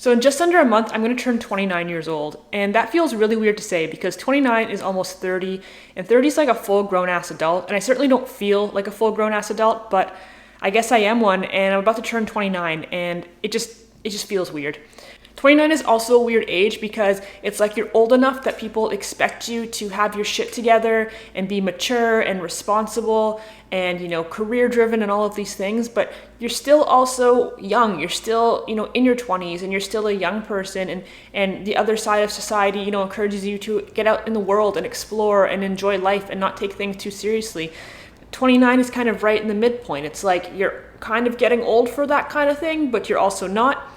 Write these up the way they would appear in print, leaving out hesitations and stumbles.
So in just under a month, I'm going to turn 29 years old. And that feels really weird to say because 29 is almost 30, and 30 is like a full grown ass adult. And I certainly don't feel like a full grown ass adult, but I guess I am one, and I'm about to turn 29, and it just feels weird. 29 is also a weird age because it's like you're old enough that people expect you to have your shit together and be mature and responsible and, career driven and all of these things, but you're still also young. You're still, in your 20s, and you're still a young person, and the other side of society, encourages you to get out in the world and explore and enjoy life and not take things too seriously. 29 is kind of right in the midpoint. It's like you're kind of getting old for that kind of thing, but you're also not.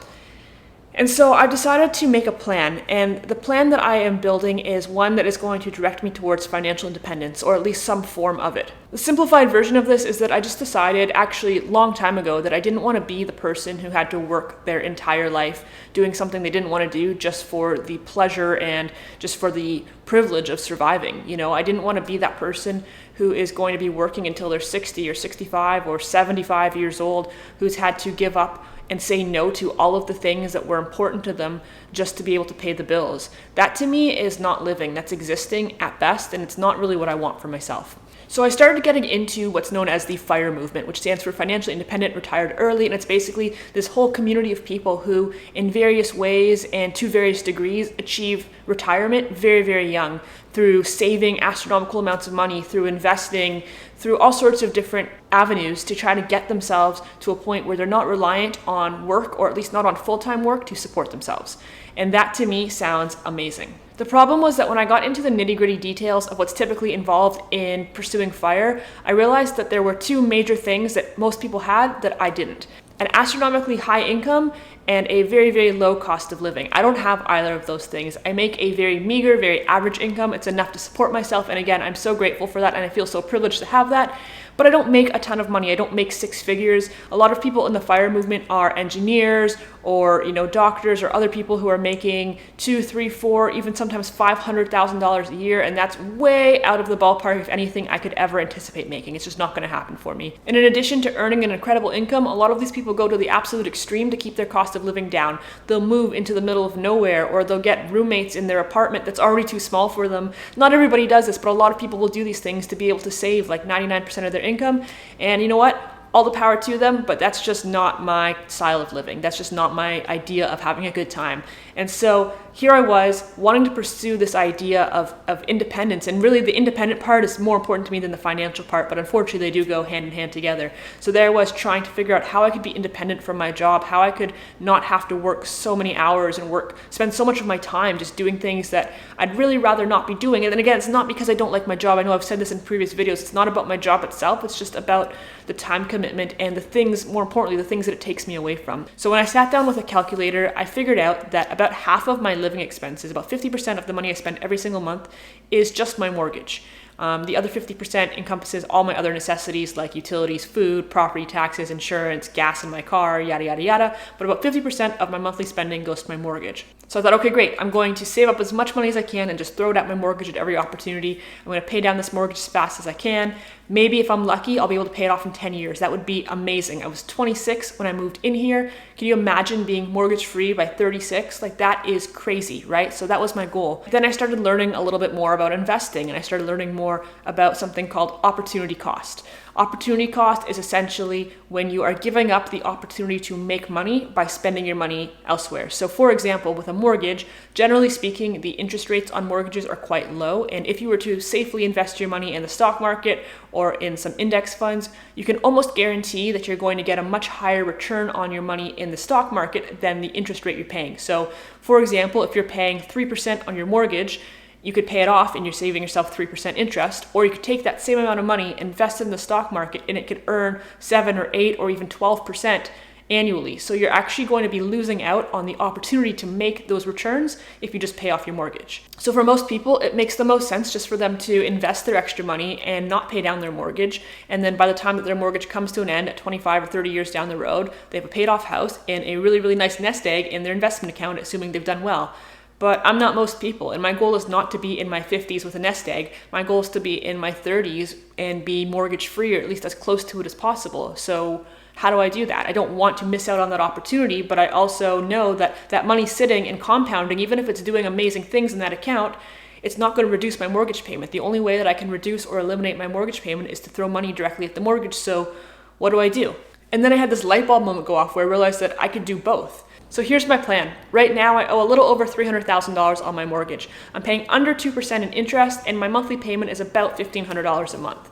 And so I've decided to make a plan, and the plan that I am building is one that is going to direct me towards financial independence, or at least some form of it. The simplified version of this is that I just decided actually a long time ago that I didn't want to be the person who had to work their entire life doing something they didn't want to do just for the pleasure and just for the privilege of surviving. I didn't want to be that person who is going to be working until they're 60 or 65 or 75 years old, who's had to give up and say no to all of the things that were important to them just to be able to pay the bills. That to me is not living, that's existing at best, and it's not really what I want for myself. So I started getting into what's known as the FIRE movement, which stands for Financially Independent, Retired Early, and it's basically this whole community of people who, in various ways and to various degrees, achieve retirement very, very young through saving astronomical amounts of money, through investing, through all sorts of different avenues to try to get themselves to a point where they're not reliant on work, or at least not on full-time work, to support themselves. And that to me sounds amazing. The problem was that when I got into the nitty-gritty details of what's typically involved in pursuing FIRE, I realized that there were two major things that most people had that I didn't. An astronomically high income and a very, very low cost of living. I don't have either of those things. I make a very meager, very average income. It's enough to support myself, and again, I'm so grateful for that, and I feel so privileged to have that. But I don't make a ton of money. I don't make six figures. A lot of people in the FIRE movement are engineers or doctors or other people who are making $2, $3, $4, even sometimes $500,000 a year, and that's way out of the ballpark of anything I could ever anticipate making. It's just not going to happen for me. And in addition to earning an incredible income, a lot of these people go to the absolute extreme to keep their cost of living down. They'll move into the middle of nowhere, or they'll get roommates in their apartment that's already too small for them. Not everybody does this, but a lot of people will do these things to be able to save like 99% of their income. And you know what? All the power to them, but that's just not my style of living. That's just not my idea of having a good time. And so here I was wanting to pursue this idea of independence, and really the independent part is more important to me than the financial part, but unfortunately they do go hand in hand together. So there I was trying to figure out how I could be independent from my job, how I could not have to work so many hours and spend so much of my time just doing things that I'd really rather not be doing. And then again, it's not because I don't like my job. I know I've said this in previous videos. It's not about my job itself. It's just about the time commitment and the things, more importantly, the things that it takes me away from. So when I sat down with a calculator, I figured out that about half of my living expenses, about 50% of the money I spend every single month, is just my mortgage. The other 50% encompasses all my other necessities like utilities, food, property taxes, insurance, gas in my car, yada, yada, yada. But about 50% of my monthly spending goes to my mortgage. So I thought, okay, great. I'm going to save up as much money as I can and just throw it at my mortgage at every opportunity. I'm going to pay down this mortgage as fast as I can. Maybe if I'm lucky, I'll be able to pay it off in 10 years. That would be amazing. I was 26 when I moved in here. Can you imagine being mortgage free by 36? Like, that is crazy, right? So that was my goal. Then I started learning a little bit more about investing, and I started learning more about something called opportunity cost. Opportunity cost is essentially when you are giving up the opportunity to make money by spending your money elsewhere. So for example, with a mortgage, generally speaking, the interest rates on mortgages are quite low. And if you were to safely invest your money in the stock market or in some index funds, you can almost guarantee that you're going to get a much higher return on your money in the stock market than the interest rate you're paying. So for example, if you're paying 3% on your mortgage, you could pay it off and you're saving yourself 3% interest, or you could take that same amount of money, invest in the stock market, and it could earn 7 or 8 or even 12% annually. So you're actually going to be losing out on the opportunity to make those returns if you just pay off your mortgage. So for most people, it makes the most sense just for them to invest their extra money and not pay down their mortgage. And then by the time that their mortgage comes to an end at 25 or 30 years down the road, they have a paid off house and a really, really nice nest egg in their investment account, assuming they've done well. But I'm not most people, and my goal is not to be in my 50s with a nest egg. My goal is to be in my 30s and be mortgage free, or at least as close to it as possible. So How do I do that? I don't want to miss out on that opportunity, but I also know that that money sitting and compounding, even if it's doing amazing things in that account, it's not going to reduce my mortgage payment. The only way that I can reduce or eliminate my mortgage payment is to throw money directly at the mortgage. So what do I do? And then I had this light bulb moment go off where I realized that I could do both. So here's my plan. Right now, I owe a little over $300,000 on my mortgage. I'm paying under 2% in interest, and my monthly payment is about $1,500 a month.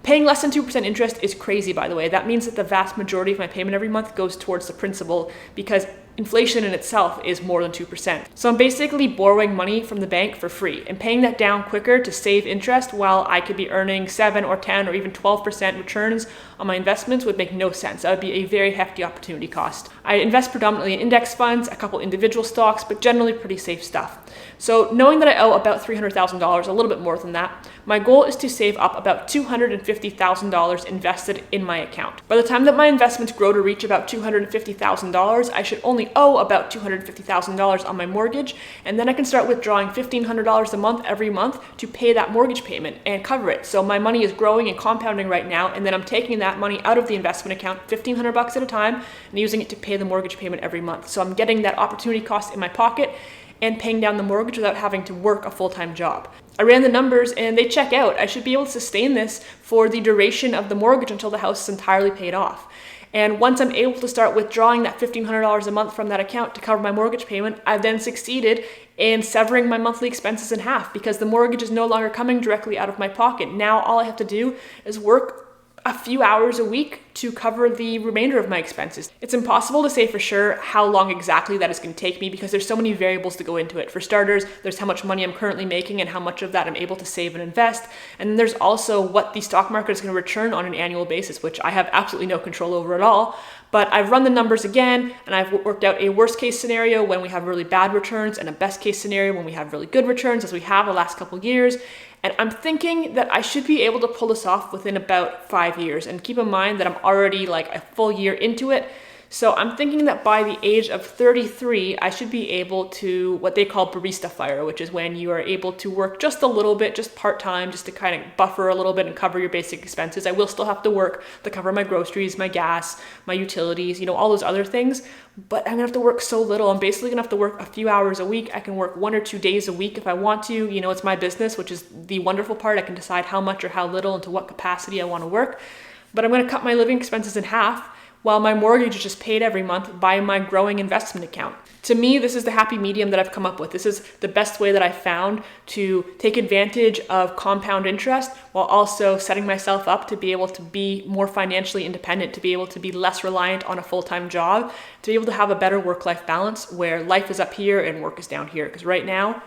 Paying less than 2% interest is crazy, by the way. That means that the vast majority of my payment every month goes towards the principal because inflation in itself is more than 2%. So I'm basically borrowing money from the bank for free and paying that down quicker to save interest while I could be earning 7 or 10 or even 12% returns on my investments would make no sense. That would be a very hefty opportunity cost. I invest predominantly in index funds, a couple individual stocks, but generally pretty safe stuff. So knowing that I owe about $300,000, a little bit more than that, my goal is to save up about $250,000 invested in my account. By the time that my investments grow to reach about $250,000, I should only owe about $250,000 on my mortgage, and then I can start withdrawing $1,500 a month every month to pay that mortgage payment and cover it. So my money is growing and compounding right now, and then I'm taking that money out of the investment account, $1,500 at a time, and using it to pay the mortgage payment every month. So I'm getting that opportunity cost in my pocket and paying down the mortgage without having to work a full-time job. I ran the numbers and they check out. I should be able to sustain this for the duration of the mortgage until the house is entirely paid off. And once I'm able to start withdrawing that $1,500 a month from that account to cover my mortgage payment, I've then succeeded in severing my monthly expenses in half because the mortgage is no longer coming directly out of my pocket. Now all I have to do is work a few hours a week to cover the remainder of my expenses. It's impossible to say for sure how long exactly that is going to take me because there's so many variables to go into it. For starters, there's how much money I'm currently making and how much of that I'm able to save and invest. And then there's also what the stock market is going to return on an annual basis, which I have absolutely no control over at all. But I've run the numbers again, and I've worked out a worst case scenario when we have really bad returns and a best case scenario when we have really good returns, as we have the last couple of years. And I'm thinking that I should be able to pull this off within about 5 years. And keep in mind that I'm already like a full year into it. So I'm thinking that by the age of 33, I should be able to what they call barista fire, which is when you are able to work just a little bit, just part-time, just to kind of buffer a little bit and cover your basic expenses. I will still have to work to cover my groceries, my gas, my utilities, all those other things. But I'm gonna have to work so little. I'm basically gonna have to work a few hours a week. I can work 1 or 2 days a week if I want to. It's my business, which is the wonderful part. I can decide how much or how little and to what capacity I want to work. But I'm gonna cut my living expenses in half while my mortgage is just paid every month by my growing investment account. To me, this is the happy medium that I've come up with. This is the best way that I've found to take advantage of compound interest while also setting myself up to be able to be more financially independent, to be able to be less reliant on a full-time job, to be able to have a better work-life balance where life is up here and work is down here. Because right now,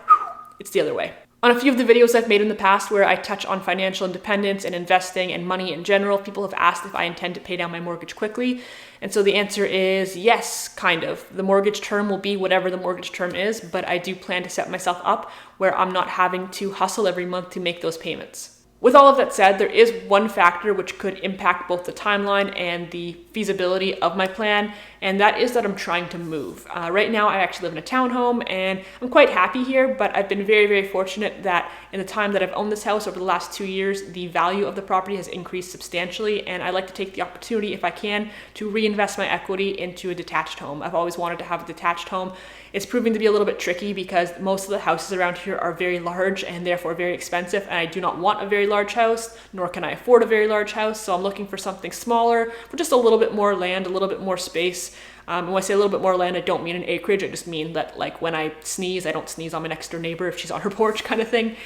it's the other way. On a few of the videos I've made in the past where I touch on financial independence and investing and money in general, people have asked if I intend to pay down my mortgage quickly. And so the answer is yes, kind of. The mortgage term will be whatever the mortgage term is, but I do plan to set myself up where I'm not having to hustle every month to make those payments. With all of that said, there is one factor which could impact both the timeline and the feasibility of my plan, and that is that I'm trying to move. Right now, I actually live in a townhome, and I'm quite happy here, but I've been very, very fortunate that in the time that I've owned this house over the last 2 years, the value of the property has increased substantially, and I like to take the opportunity, if I can, to reinvest my equity into a detached home. I've always wanted to have a detached home. It's proving to be a little bit tricky because most of the houses around here are very large and therefore very expensive, and I do not want a very large house, nor can I afford a very large house, so I'm looking for something smaller, for just a little bit more land, a little bit more space. And when I say a little bit more land, I don't mean an acreage, I just mean that like when I sneeze, I don't sneeze on my next door neighbor if she's on her porch kind of thing.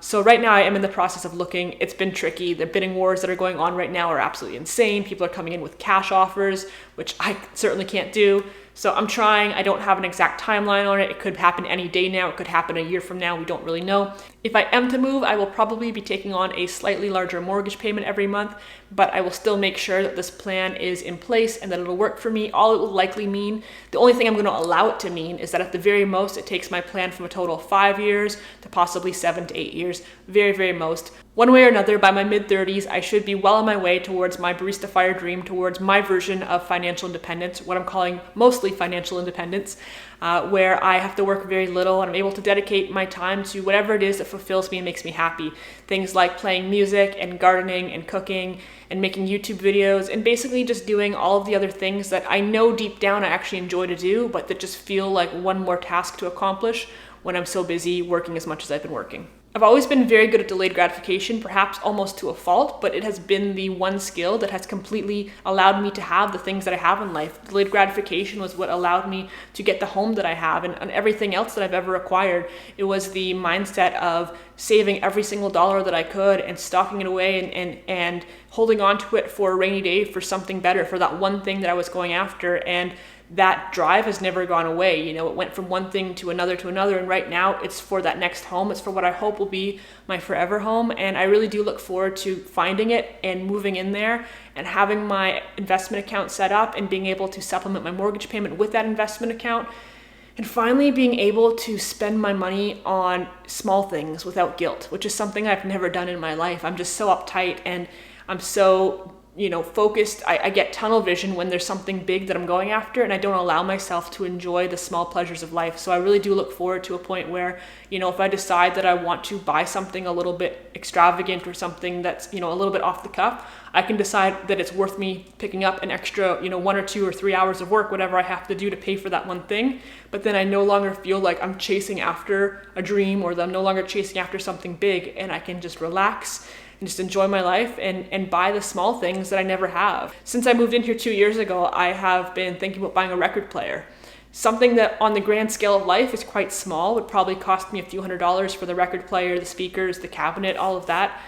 So right now I am in the process of looking. It's been tricky. The bidding wars that are going on right now are absolutely insane. People are coming in with cash offers, which I certainly can't do. So I'm trying. I don't have an exact timeline on it. It could happen any day now. It could happen a year from now. We don't really know. If I am to move, I will probably be taking on a slightly larger mortgage payment every month, but I will still make sure that this plan is in place and that it'll work for me. All it will likely mean, the only thing I'm going to allow it to mean is that at the very most, it takes my plan from a total of 5 years to possibly 7 to 8 years. Very, very most. One way or another, by my mid-30s, I should be well on my way towards my barista fire dream, towards my version of financial independence, what I'm calling mostly financial independence. where I have to work very little and I'm able to dedicate my time to whatever it is that fulfills me and makes me happy. Things like playing music and gardening and cooking and making YouTube videos and basically just doing all of the other things that I know deep down I actually enjoy to do, but that just feel like one more task to accomplish when I'm so busy working as much as I've been working. I've always been very good at delayed gratification, perhaps almost to a fault, but it has been the one skill that has completely allowed me to have the things that I have in life. Delayed gratification was what allowed me to get the home that I have and everything else that I've ever acquired. It was the mindset of saving every single dollar that I could and stocking it away and holding on to it for a rainy day, for something better, for that one thing that I was going after. And that drive has never gone away. You know, it went from one thing to another, and right now it's for that next home. It's for what I hope will be my forever home, and I really do look forward to finding it and moving in there and having my investment account set up and being able to supplement my mortgage payment with that investment account, and finally being able to spend my money on small things without guilt, which is something I've never done in my life. I'm just so uptight and I'm so focused. I get tunnel vision when there's something big that I'm going after, and I don't allow myself to enjoy the small pleasures of life. So I really do look forward to a point where, if I decide that I want to buy something a little bit extravagant or something that's, a little bit off the cuff, I can decide that it's worth me picking up an extra, 1 or 2 or 3 hours of work, whatever I have to do to pay for that one thing. But then I no longer feel like I'm chasing after a dream, or that I'm no longer chasing after something big, and I can just relax and just enjoy my life and buy the small things that I never have. Since I moved in here 2 years ago, I have been thinking about buying a record player. Something that on the grand scale of life is quite small, would probably cost me a few $100s for the record player, the speakers, the cabinet, all of that.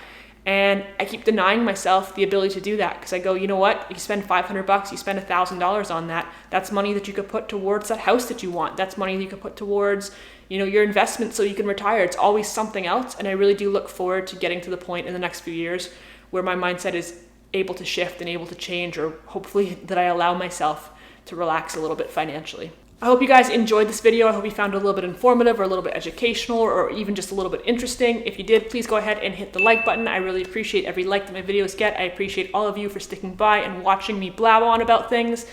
And I keep denying myself the ability to do that because I go, you know what? You spend $500, you spend $1,000 on that. That's money that you could put towards that house that you want. That's money that you could put towards, your investment so you can retire. It's always something else. And I really do look forward to getting to the point in the next few years where my mindset is able to shift and able to change, or hopefully that I allow myself to relax a little bit financially. I hope you guys enjoyed this video. I hope you found it a little bit informative or a little bit educational or even just a little bit interesting. If you did, please go ahead and hit the like button. I really appreciate every like that my videos get. I appreciate all of you for sticking by and watching me blab on about things.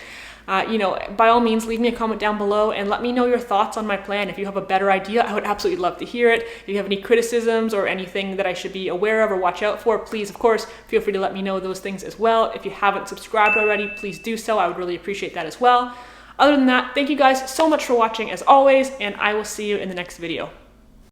By all means, leave me a comment down below and let me know your thoughts on my plan. If you have a better idea, I would absolutely love to hear it. If you have any criticisms or anything that I should be aware of or watch out for, please, of course, feel free to let me know those things as well. If you haven't subscribed already, please do so. I would really appreciate that as well. Other than that, thank you guys so much for watching as always, and I will see you in the next video.